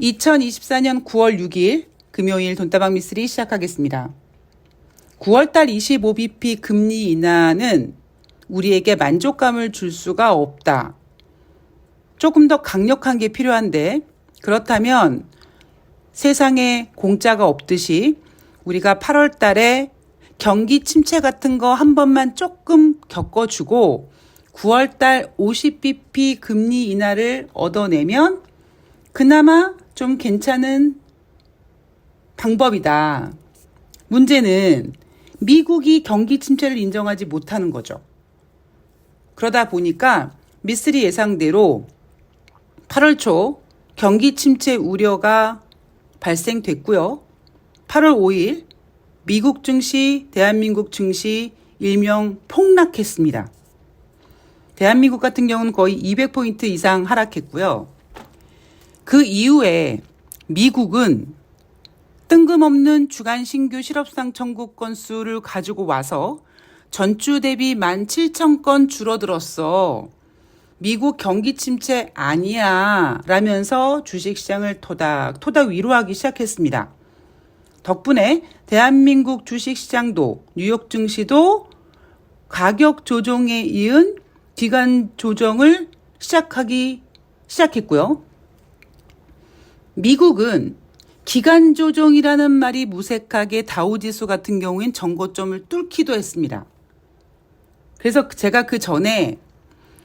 2024년 9월 6일 금요일 돈다방 미쓰리 시작하겠습니다. 9월달 25bp 금리 인하는 우리에게 만족감을 줄 수가 없다. 조금 더 강력한 게 필요한데, 그렇다면 세상에 공짜가 없듯이 우리가 8월 달에 경기 침체 같은 거 한 번만 조금 겪어주고 9월 달 50bp 금리 인하를 얻어내면 그나마 좀 괜찮은 방법이다. 문제는 미국이 경기 침체를 인정하지 못하는 거죠. 그러다 보니까 미쓰리 예상대로 8월 초 경기 침체 우려가 발생됐고요. 8월 5일 미국 증시, 대한민국 증시 일명 폭락했습니다. 대한민국 같은 경우는 거의 200포인트 이상 하락했고요. 그 이후에 미국은 뜬금없는 주간 신규 실업상 청구 건수를 가지고 와서 전주 대비 17,000건 줄어들었어. 미국 경기 침체 아니야 라면서 주식시장을 토닥토닥 위로하기 시작했습니다. 덕분에 대한민국 주식시장도 뉴욕 증시도 가격 조정에 이은 기간 조정을 시작했고요. 미국은 기간 조정이라는 말이 무색하게 다우지수 같은 경우엔 정고점을 뚫기도 했습니다. 그래서 제가 그 전에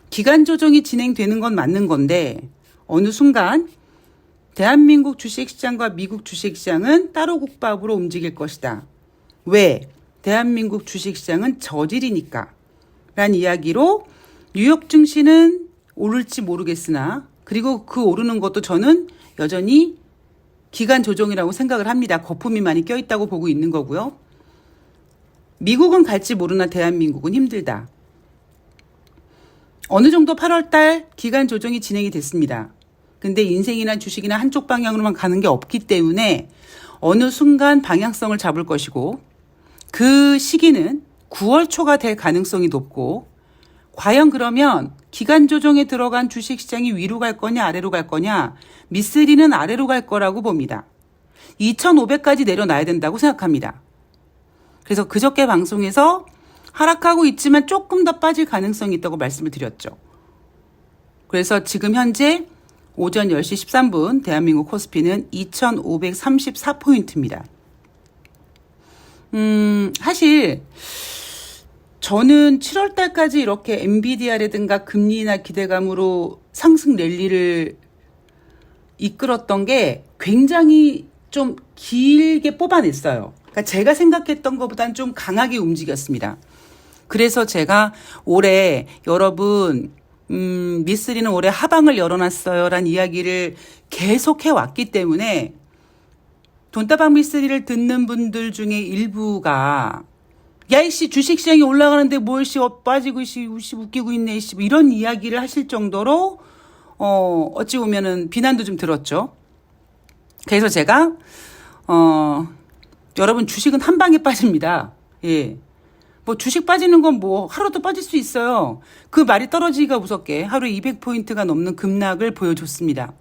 기간 조정이 진행되는 건 맞는 건데 어느 순간 대한민국 주식시장과 미국 주식시장은 따로 국밥으로 움직일 것이다. 왜? 대한민국 주식시장은 저질이니까 라는 이야기로 뉴욕 증시는 오를지 모르겠으나 그리고 그 오르는 것도 저는 여전히 기간 조정이라고 생각을 합니다. 거품이 많이 껴있다고 보고 있는 거고요. 미국은 갈지 모르나 대한민국은 힘들다. 어느 정도 8월 달 기간 조정이 진행이 됐습니다. 근데 인생이나 주식이나 한쪽 방향으로만 가는 게 없기 때문에 어느 순간 방향성을 잡을 것이고 그 시기는 9월 초가 될 가능성이 높고 과연 그러면 기간 조정에 들어간 주식시장이 위로 갈 거냐 아래로 갈 거냐 미쓰리는 아래로 갈 거라고 봅니다. 2,500까지 내려놔야 된다고 생각합니다. 그래서 그저께 방송에서 하락하고 있지만 조금 더 빠질 가능성이 있다고 말씀을 드렸죠. 그래서 지금 현재 오전 10시 13분 대한민국 코스피는 2,534포인트입니다. 사실 저는 7월 달까지 이렇게 엔비디아라든가 금리 인하 기대감으로 상승 랠리를 이끌었던 게 굉장히 좀 길게 뽑아냈어요. 그러니까 제가 생각했던 것보다는 좀 강하게 움직였습니다. 그래서 제가 올해 여러분 미쓰리는 올해 하방을 열어놨어요 라는 이야기를 계속 해왔기 때문에 돈다방 미쓰리를 듣는 분들 중에 일부가 야 이씨 주식시장이 올라가는데 뭘씨 빠지고 이씨 웃기고 있네 이씨 이런 이야기를 하실 정도로 어찌 보면은 비난도 좀 들었죠. 그래서 제가 여러분 주식은 한 방에 빠집니다. 예. 뭐 주식 빠지는 건 뭐 하루도 빠질 수 있어요. 그 말이 떨어지기가 무섭게 하루에 200포인트가 넘는 급락을 보여줬습니다.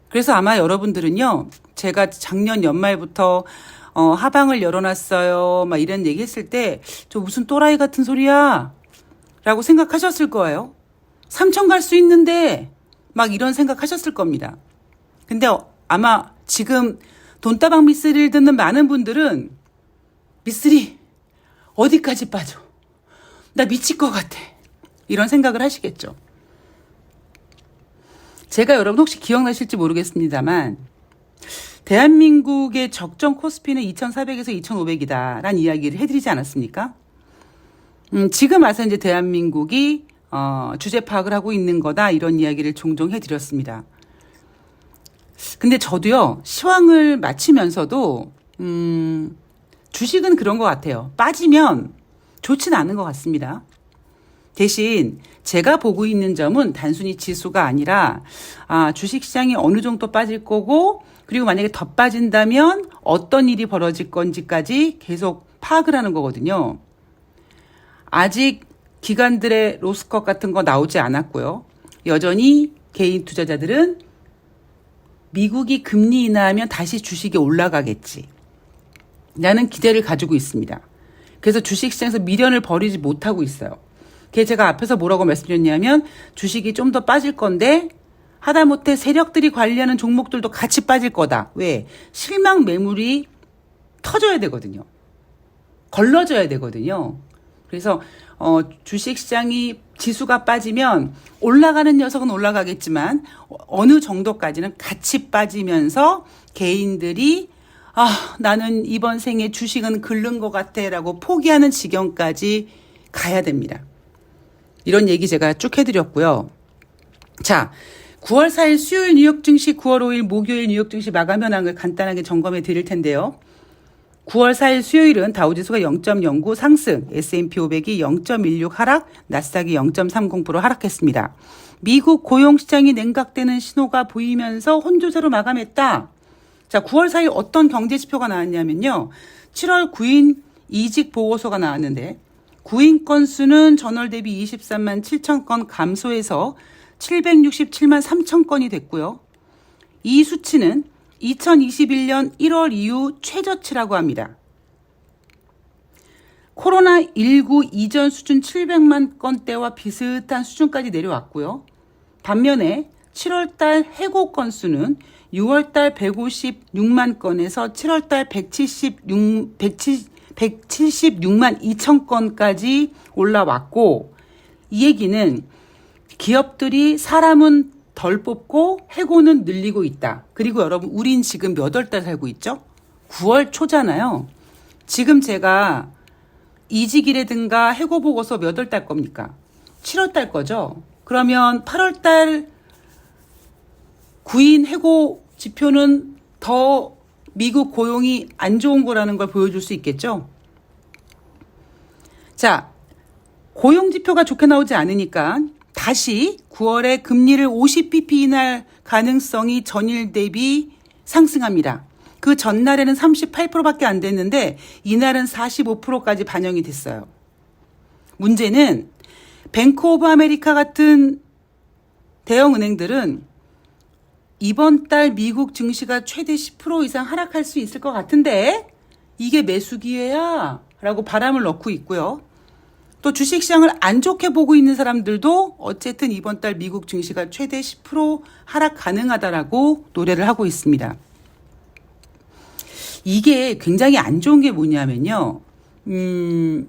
그래서 아마 여러분들은요. 제가 작년 연말부터 하방을 열어놨어요. 막 이런 얘기 했을 때 저 무슨 또라이 같은 소리야 라고 생각하셨을 거예요. 3천 갈 수 있는데 막 이런 생각하셨을 겁니다. 근데 아마 지금 돈다방 미쓰리를 듣는 많은 분들은 미쓰리 어디까지 빠져? 나 미칠 것 같아. 이런 생각을 하시겠죠. 제가 여러분 혹시 기억나실지 모르겠습니다만 대한민국의 적정 코스피는 2,400에서 2,500이다 라는 이야기를 해드리지 않았습니까? 지금 와서 이제 대한민국이 주제 파악을 하고 있는 거다 이런 이야기를 종종 해드렸습니다. 근데 저도요 시황을 마치면서도 주식은 그런 것 같아요. 빠지면 좋지는 않은 것 같습니다. 대신 제가 보고 있는 점은 단순히 지수가 아니라 주식시장이 어느 정도 빠질 거고 그리고 만약에 더 빠진다면 어떤 일이 벌어질 건지까지 계속 파악을 하는 거거든요. 아직 기관들의 로스컷 같은 거 나오지 않았고요. 여전히 개인 투자자들은 미국이 금리 인하하면 다시 주식이 올라가겠지. 라는 기대를 가지고 있습니다. 그래서 주식시장에서 미련을 버리지 못하고 있어요. 그게 제가 앞에서 뭐라고 말씀드렸냐면 주식이 좀 더 빠질 건데 하다못해 세력들이 관리하는 종목들도 같이 빠질 거다. 왜? 실망 매물이 터져야 되거든요. 걸러져야 되거든요. 그래서 주식시장이 지수가 빠지면 올라가는 녀석은 올라가겠지만 어느 정도까지는 같이 빠지면서 개인들이 나는 이번 생에 주식은 긁는 것 같아 라고 포기하는 지경까지 가야 됩니다. 이런 얘기 제가 쭉 해드렸고요. 자, 9월 4일 수요일 뉴욕 증시, 9월 5일 목요일 뉴욕 증시 마감 현황을 간단하게 점검해 드릴 텐데요. 9월 4일 수요일은 다우지수가 0.09 상승, S&P 500이 0.16 하락, 나스닥이 0.30% 하락했습니다. 미국 고용시장이 냉각되는 신호가 보이면서 혼조세로 마감했다. 자, 9월 4일 어떤 경제지표가 나왔냐면요. 7월 구인 이직 보고서가 나왔는데 구인 건수는 전월 대비 23만 7천 건 감소해서 767만 3천 건이 됐고요. 이 수치는 2021년 1월 이후 최저치라고 합니다. 코로나19 이전 수준 700만 건대와 비슷한 수준까지 내려왔고요. 반면에 7월달 해고 건수는 6월달 156만 건에서 7월달 176만 2천 건까지 올라왔고, 이 얘기는 기업들이 사람은 덜 뽑고 해고는 늘리고 있다. 그리고 여러분, 우린 지금 몇 월 달 살고 있죠? 9월 초잖아요. 지금 제가 이직이라든가 해고 보고서 몇 월 달 겁니까? 7월 달 거죠? 그러면 8월 달 구인 해고 지표는 더 미국 고용이 안 좋은 거라는 걸 보여줄 수 있겠죠? 자, 고용 지표가 좋게 나오지 않으니까 다시 9월에 금리를 50bp 인할 가능성이 전일 대비 상승합니다. 그 전날에는 38%밖에 안 됐는데 이날은 45%까지 반영이 됐어요. 문제는 뱅크 오브 아메리카 같은 대형 은행들은 이번 달 미국 증시가 최대 10% 이상 하락할 수 있을 것 같은데 이게 매수 기회야 라고 바람을 넣고 있고요. 또 주식시장을 안 좋게 보고 있는 사람들도 어쨌든 이번 달 미국 증시가 최대 10% 하락 가능하다라고 노래를 하고 있습니다. 이게 굉장히 안 좋은 게 뭐냐면요.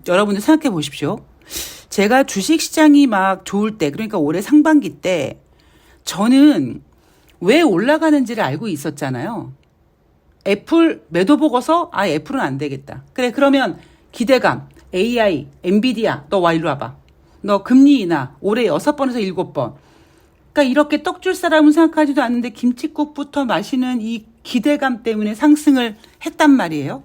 여러분들 생각해 보십시오. 제가 주식시장이 막 좋을 때, 그러니까 올해 상반기 때 저는 왜 올라가는지를 알고 있었잖아요. 애플 매도 보고서 애플은 안 되겠다. 그래, 그러면 기대감, AI, 엔비디아, 너 와 일로 와봐. 너 금리 인하 올해 6번에서 7번. 그러니까 이렇게 떡줄 사람은 생각하지도 않는데 김칫국부터 마시는 이 기대감 때문에 상승을 했단 말이에요.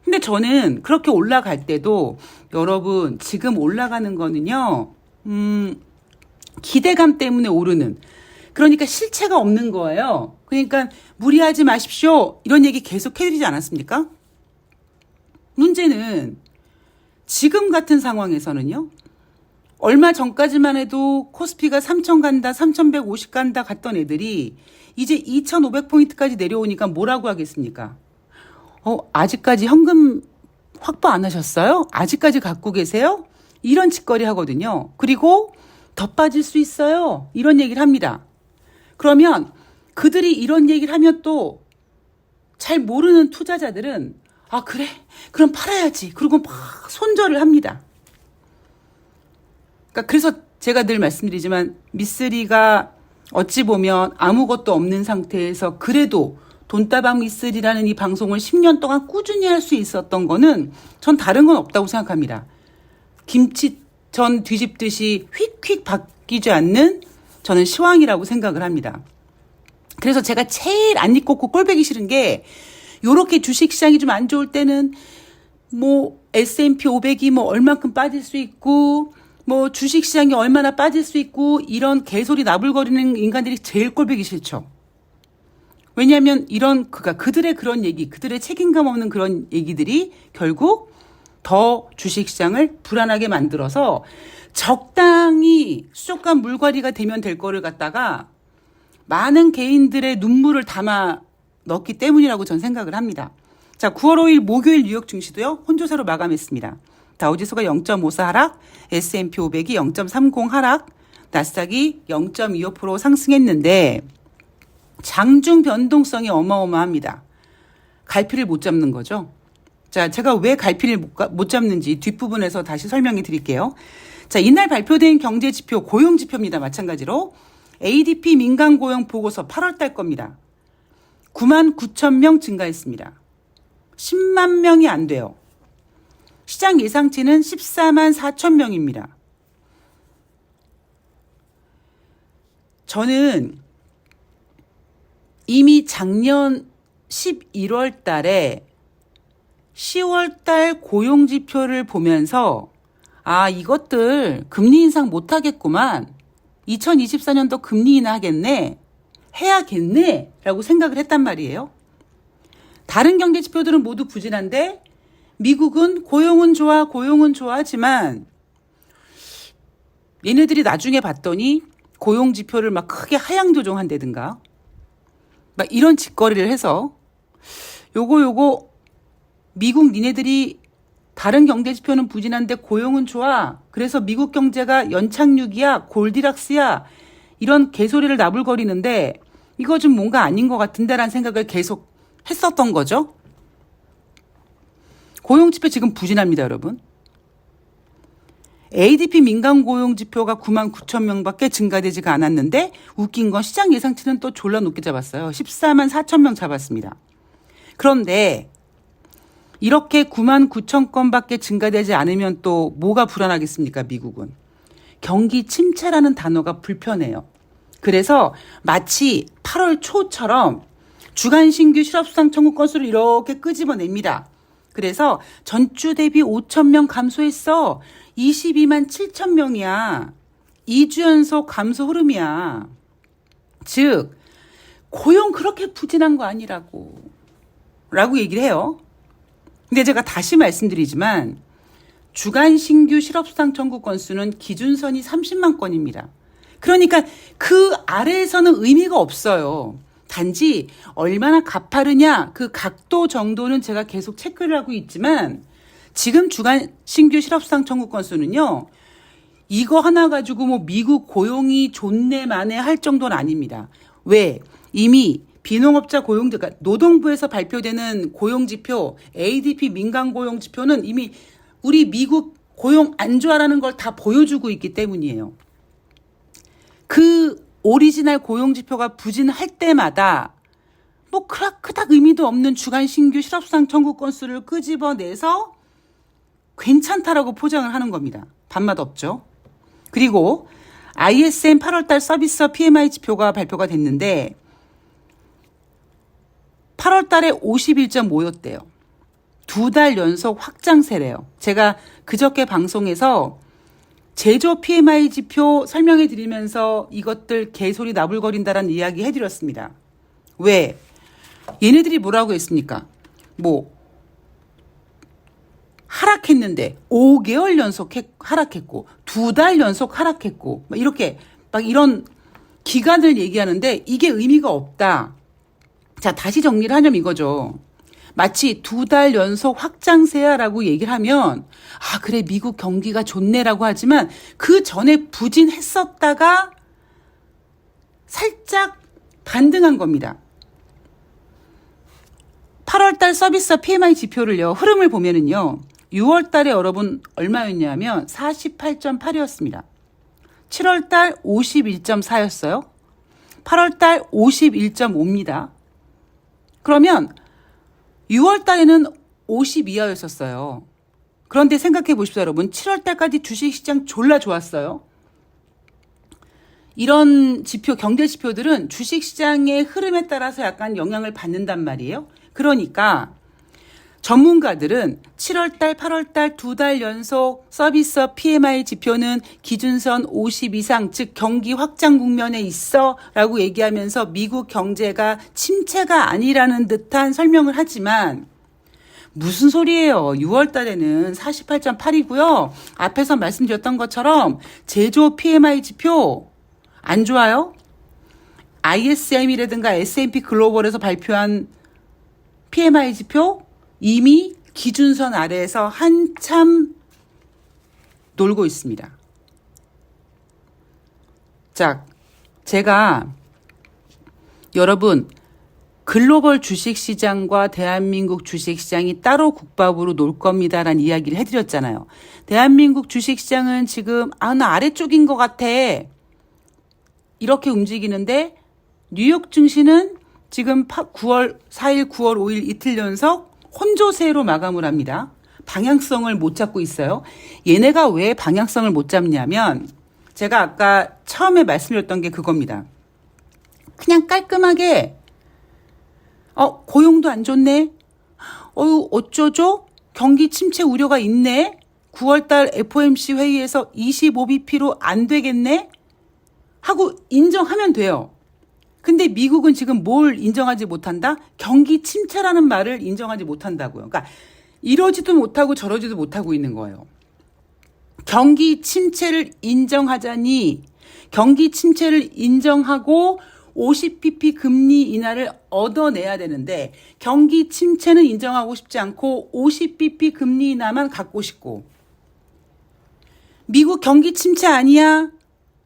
근데 저는 그렇게 올라갈 때도 여러분 지금 올라가는 거는요. 기대감 때문에 오르는. 그러니까 실체가 없는 거예요. 그러니까 무리하지 마십시오. 이런 얘기 계속 해드리지 않았습니까? 문제는 지금 같은 상황에서는요. 얼마 전까지만 해도 코스피가 3,000 간다, 3,150 간다 갔던 애들이 이제 2,500포인트까지 내려오니까 뭐라고 하겠습니까? 아직까지 현금 확보 안 하셨어요? 아직까지 갖고 계세요? 이런 짓거리 하거든요. 그리고 더 빠질 수 있어요. 이런 얘기를 합니다. 그러면 그들이 이런 얘기를 하면 또 잘 모르는 투자자들은 그래? 그럼 팔아야지. 그리고 막 손절을 합니다. 그러니까 그래서 제가 늘 말씀드리지만 미쓰리가 어찌 보면 아무것도 없는 상태에서 그래도 돈다방 미쓰리라는 이 방송을 10년 동안 꾸준히 할 수 있었던 거는 전 다른 건 없다고 생각합니다. 김치전 뒤집듯이 휙휙 바뀌지 않는 저는 시황이라고 생각을 합니다. 그래서 제가 제일 안 입고 꼴보기 싫은 게 요렇게 주식시장이 좀 안 좋을 때는 뭐 S&P 500이 뭐 얼만큼 빠질 수 있고 뭐 주식시장이 얼마나 빠질 수 있고 이런 개소리 나불거리는 인간들이 제일 꼴보기 싫죠. 왜냐하면 이런 그들의 그런 얘기, 그들의 책임감 없는 그런 얘기들이 결국 더 주식시장을 불안하게 만들어서 적당히 수족관 물갈이가 되면 될 거를 갖다가 많은 개인들의 눈물을 담아 넣었기 때문이라고 전 생각을 합니다. 자, 9월 5일 목요일 뉴욕 증시도요. 혼조세로 마감했습니다. 다우지수가 0.54 하락, S&P 500이 0.30 하락, 나스닥이 0.25% 상승했는데 장중 변동성이 어마어마합니다. 갈피를 못 잡는 거죠. 자, 제가 왜 갈피를 못 잡는지 뒷부분에서 다시 설명해 드릴게요. 자, 이날 발표된 경제지표, 고용지표입니다. 마찬가지로 ADP 민간고용 보고서 8월 달 겁니다. 9만 9천 명 증가했습니다. 10만 명이 안 돼요. 시장 예상치는 14만 4천 명입니다. 저는 이미 작년 11월 달에 10월 달 고용지표를 보면서 이것들 금리 인상 못하겠구만. 2024년도 금리 인하하겠네. 해야겠네. 라고 생각을 했단 말이에요. 다른 경제지표들은 모두 부진한데 미국은 고용은 좋아하지만 얘네들이 나중에 봤더니 고용지표를 막 크게 하향 조정한다든가 막 이런 짓거리를 해서 요거 미국 니네들이 다른 경제지표는 부진한데 고용은 좋아. 그래서 미국 경제가 연착륙이야, 골디락스야. 이런 개소리를 나불거리는데 이거 좀 뭔가 아닌 것 같은데라는 생각을 계속 했었던 거죠. 고용지표 지금 부진합니다, 여러분. ADP 민간 고용지표가 9만 9천 명밖에 증가되지가 않았는데 웃긴 건 시장 예상치는 또 졸라 높게 잡았어요. 14만 4천 명 잡았습니다. 그런데 이렇게 9만 9천 건밖에 증가되지 않으면 또 뭐가 불안하겠습니까, 미국은. 경기 침체라는 단어가 불편해요. 그래서 마치 8월 초처럼 주간 신규 실업수당 청구 건수를 이렇게 끄집어냅니다. 그래서 전주 대비 5천 명 감소했어. 22만 7천 명이야. 2주 연속 감소 흐름이야. 즉 고용 그렇게 부진한 거 아니라고 얘기를 해요. 근데 제가 다시 말씀드리지만 주간 신규 실업수당 청구 건수는 기준선이 30만 건입니다. 그러니까 그 아래에서는 의미가 없어요. 단지 얼마나 가파르냐 그 각도 정도는 제가 계속 체크를 하고 있지만 지금 주간 신규 실업수당 청구 건수는요. 이거 하나 가지고 뭐 미국 고용이 좋네 마네 할 정도는 아닙니다. 왜? 이미 비농업자 고용지, 그러니까 노동부에서 발표되는 고용지표, ADP 민간 고용지표는 이미 우리 미국 고용 안 좋아라는 걸 다 보여주고 있기 때문이에요. 그 오리지널 고용지표가 부진할 때마다 뭐 그닥 의미도 없는 주간 신규 실업수당 청구 건수를 끄집어내서 괜찮다라고 포장을 하는 겁니다. 반맛 없죠. 그리고 ISM 8월달 서비스 PMI 지표가 발표가 됐는데 8월 달에 51.5였대요. 2달 연속 확장세래요. 제가 그저께 방송에서 제조 PMI 지표 설명해 드리면서 이것들 개소리 나불거린다라는 이야기 해드렸습니다. 왜? 얘네들이 뭐라고 했습니까? 뭐 하락했는데 5개월 연속 하락했고 2달 연속 하락했고 이렇게 막 이런 기간을 얘기하는데 이게 의미가 없다. 자, 다시 정리를 하냐면 이거죠. 마치 2달 연속 확장세야라고 얘기를 하면 그래 미국 경기가 좋네라고 하지만 그 전에 부진했었다가 살짝 반등한 겁니다. 8월달 서비스 PMI 지표를요. 흐름을 보면은요. 6월달에 여러분 얼마였냐면 48.8이었습니다. 7월달 51.4였어요. 8월달 51.5입니다. 그러면 6월 달에는 52화였었어요. 그런데 생각해 보십시오, 여러분. 7월 달까지 주식시장 졸라 좋았어요. 이런 지표, 경제 지표들은 주식시장의 흐름에 따라서 약간 영향을 받는단 말이에요. 그러니까 전문가들은 7월 달, 8월 달 2달 연속 서비스 PMI 지표는 기준선 50 이상, 즉 경기 확장 국면에 있어 라고 얘기하면서 미국 경제가 침체가 아니라는 듯한 설명을 하지만 무슨 소리예요. 6월 달에는 48.8이고요. 앞에서 말씀드렸던 것처럼 제조 PMI 지표 안 좋아요? ISM이라든가 S&P 글로벌에서 발표한 PMI 지표 이미 기준선 아래에서 한참 놀고 있습니다. 자, 제가 여러분 글로벌 주식시장과 대한민국 주식시장이 따로 국밥으로 놀 겁니다라는 이야기를 해드렸잖아요. 대한민국 주식시장은 지금 나 아래쪽인 것 같아. 이렇게 움직이는데 뉴욕 증시는 지금 9월 4일, 9월 5일 이틀 연속 혼조세로 마감을 합니다. 방향성을 못 잡고 있어요. 얘네가 왜 방향성을 못 잡냐면 제가 아까 처음에 말씀드렸던 게 그겁니다. 그냥 깔끔하게 고용도 안 좋네. 어쩌죠? 경기 침체 우려가 있네. 9월달 FOMC 회의에서 25bp로 안 되겠네. 하고 인정하면 돼요. 근데 미국은 지금 뭘 인정하지 못한다? 경기 침체라는 말을 인정하지 못한다고요. 그러니까 이러지도 못하고 저러지도 못하고 있는 거예요. 경기 침체를 인정하자니 경기 침체를 인정하고 50bp 금리 인하를 얻어내야 되는데 경기 침체는 인정하고 싶지 않고 50bp 금리 인하만 갖고 싶고 미국 경기 침체 아니야?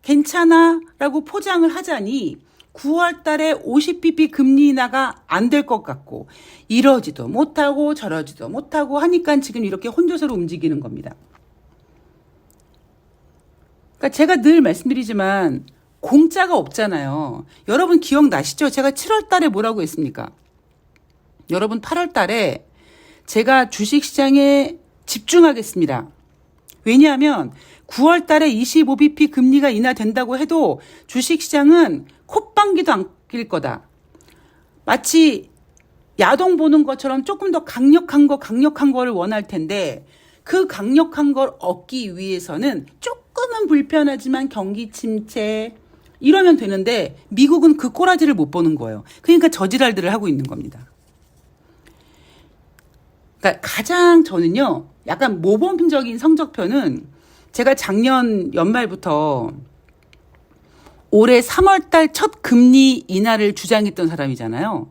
괜찮아? 라고 포장을 하자니 9월 달에 50bp 금리 인하가 안 될 것 같고 이러지도 못하고 저러지도 못하고 하니까 지금 이렇게 혼조세로 움직이는 겁니다. 그러니까 제가 늘 말씀드리지만 공짜가 없잖아요. 여러분 기억나시죠? 제가 7월 달에 뭐라고 했습니까? 여러분 8월 달에 제가 주식시장에 집중하겠습니다. 왜냐하면 9월 달에 25bp 금리가 인하된다고 해도 주식시장은 콧방귀도 안 낄 거다. 마치 야동 보는 것처럼 조금 더 강력한 거를 원할 텐데 그 강력한 걸 얻기 위해서는 조금은 불편하지만 경기 침체 이러면 되는데 미국은 그 꼬라지를 못 보는 거예요. 그러니까 저지랄들을 하고 있는 겁니다. 그러니까 가장 저는요 약간 모범적인 성적표는 제가 작년 연말부터 올해 3월달 첫 금리 인하를 주장했던 사람이잖아요.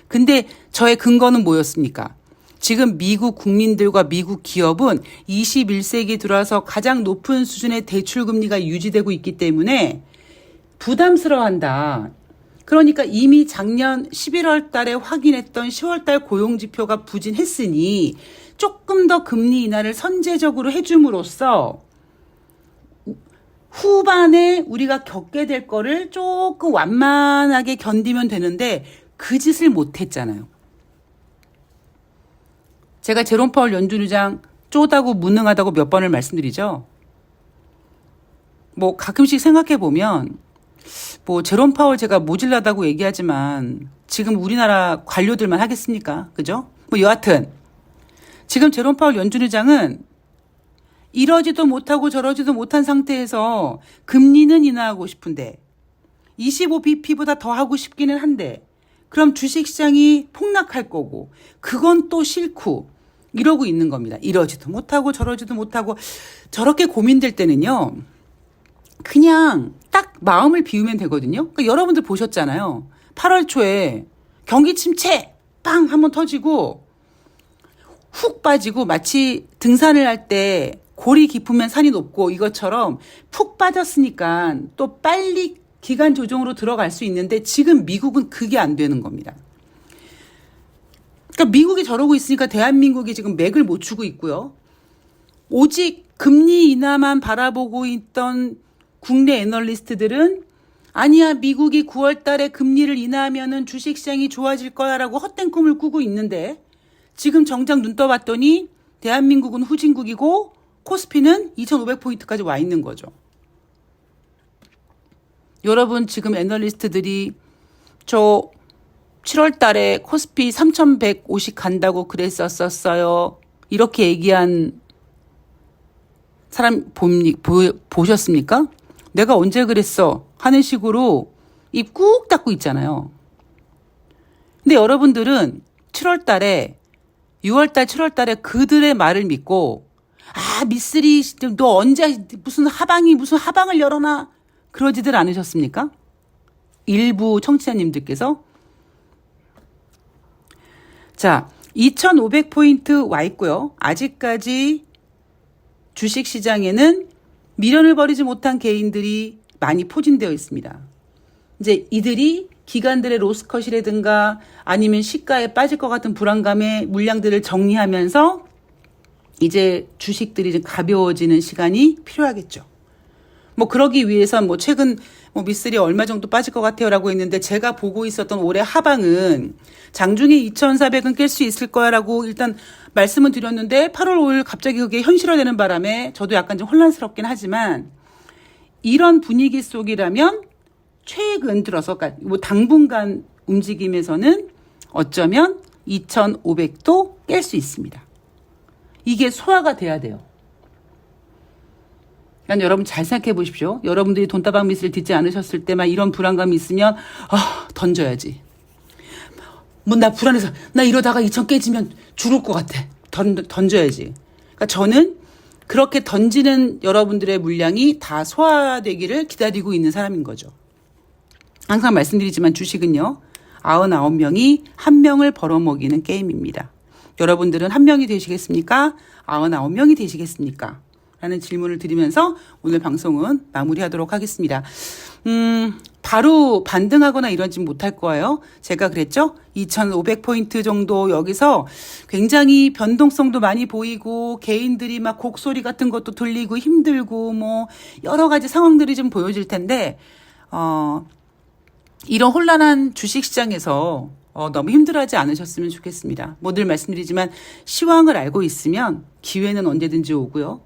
근데 저의 근거는 뭐였습니까? 지금 미국 국민들과 미국 기업은 21세기 들어와서 가장 높은 수준의 대출금리가 유지되고 있기 때문에 부담스러워한다. 그러니까 이미 작년 11월 달에 확인했던 10월 달 고용지표가 부진했으니 조금 더 금리 인하를 선제적으로 해줌으로써 후반에 우리가 겪게 될 거를 조금 완만하게 견디면 되는데 그 짓을 못했잖아요. 제가 제롬 파월 연준 의장 쪼다고 무능하다고 몇 번을 말씀드리죠. 뭐 가끔씩 생각해 보면 뭐 제롬 파월 제가 모질라다고 얘기하지만 지금 우리나라 관료들만 하겠습니까? 그죠? 뭐 여하튼 지금 제롬 파월 연준 의장은 이러지도 못하고 저러지도 못한 상태에서 금리는 인하하고 싶은데 25bp보다 더 하고 싶기는 한데 그럼 주식시장이 폭락할 거고 그건 또 싫고 이러고 있는 겁니다. 이러지도 못하고 저러지도 못하고 저렇게 고민될 때는요. 그냥 딱 마음을 비우면 되거든요. 그러니까 여러분들 보셨잖아요. 8월 초에 경기 침체 빵 한번 터지고 훅 빠지고 마치 등산을 할 때 골이 깊으면 산이 높고 이것처럼 푹 빠졌으니까 또 빨리 기간 조정으로 들어갈 수 있는데 지금 미국은 그게 안 되는 겁니다. 그러니까 미국이 저러고 있으니까 대한민국이 지금 맥을 못 추고 있고요. 오직 금리 인하만 바라보고 있던 국내 애널리스트들은 아니야 미국이 9월 달에 금리를 인하하면은 주식시장이 좋아질 거야라고 헛된 꿈을 꾸고 있는데 지금 정작 눈 떠봤더니 대한민국은 후진국이고 코스피는 2,500포인트까지 와 있는 거죠. 여러분 지금 애널리스트들이 저 7월 달에 코스피 3,150 간다고 그랬었어요. 이렇게 얘기한 사람 보셨습니까? 내가 언제 그랬어? 하는 식으로 입 꾹 닫고 있잖아요. 근데 여러분들은 7월 달에 6월 달 7월 달에 그들의 말을 믿고 미쓰리 너 언제 무슨 하방을 열어놔 그러지들 않으셨습니까? 일부 청취자님들께서. 자, 2,500포인트 와 있고요. 아직까지 주식시장에는 미련을 버리지 못한 개인들이 많이 포진되어 있습니다. 이제 이들이 기관들의 로스컷이라든가 아니면 시가에 빠질 것 같은 불안감의 물량들을 정리하면서 이제 주식들이 좀 가벼워지는 시간이 필요하겠죠. 뭐 그러기 위해선 뭐 최근 뭐 미쓰리 얼마 정도 빠질 것 같아요라고 했는데 제가 보고 있었던 올해 하방은 장중에 2,400은 깰 수 있을 거야라고 일단 말씀은 드렸는데 8월 5일 갑자기 그게 현실화되는 바람에 저도 약간 좀 혼란스럽긴 하지만 이런 분위기 속이라면 최근 들어서 그러니까 뭐 당분간 움직임에서는 어쩌면 2,500도 깰 수 있습니다. 이게 소화가 돼야 돼요. 그러니까 여러분 잘 생각해 보십시오. 여러분들이 돈다방 미쓰를 듣지 않으셨을 때만 이런 불안감이 있으면 던져야지. 뭐 나 불안해서 나 이러다가 2,000 깨지면 죽을 것 같아. 던져야지. 그러니까 저는 그렇게 던지는 여러분들의 물량이 다 소화되기를 기다리고 있는 사람인 거죠. 항상 말씀드리지만 주식은요. 99명이 1명을 벌어먹이는 게임입니다. 여러분들은 1명이 되시겠습니까? 99명이 되시겠습니까? 라는 질문을 드리면서 오늘 방송은 마무리하도록 하겠습니다. 바로 반등하거나 이러진 못할 거예요. 제가 그랬죠? 2,500포인트 정도 여기서 굉장히 변동성도 많이 보이고 개인들이 막 곡소리 같은 것도 들리고 힘들고 뭐 여러 가지 상황들이 좀 보여질 텐데 이런 혼란한 주식시장에서 너무 힘들어하지 않으셨으면 좋겠습니다. 뭐 늘 말씀드리지만 시황을 알고 있으면 기회는 언제든지 오고요.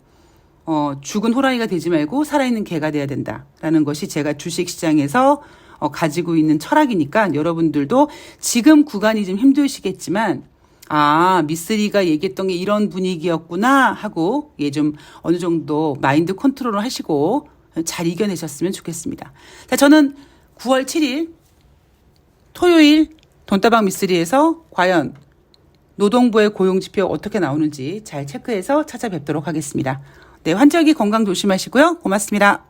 죽은 호랑이가 되지 말고 살아있는 개가 돼야 된다라는 것이 제가 주식시장에서 가지고 있는 철학이니까 여러분들도 지금 구간이 좀 힘드시겠지만 미쓰리가 얘기했던 게 이런 분위기였구나 하고 좀 어느 정도 마인드 컨트롤을 하시고 잘 이겨내셨으면 좋겠습니다. 자, 저는 9월 7일 토요일 돈다방 미쓰리에서 과연 노동부의 고용지표 어떻게 나오는지 잘 체크해서 찾아뵙도록 하겠습니다. 네, 환절기 건강 조심하시고요. 고맙습니다.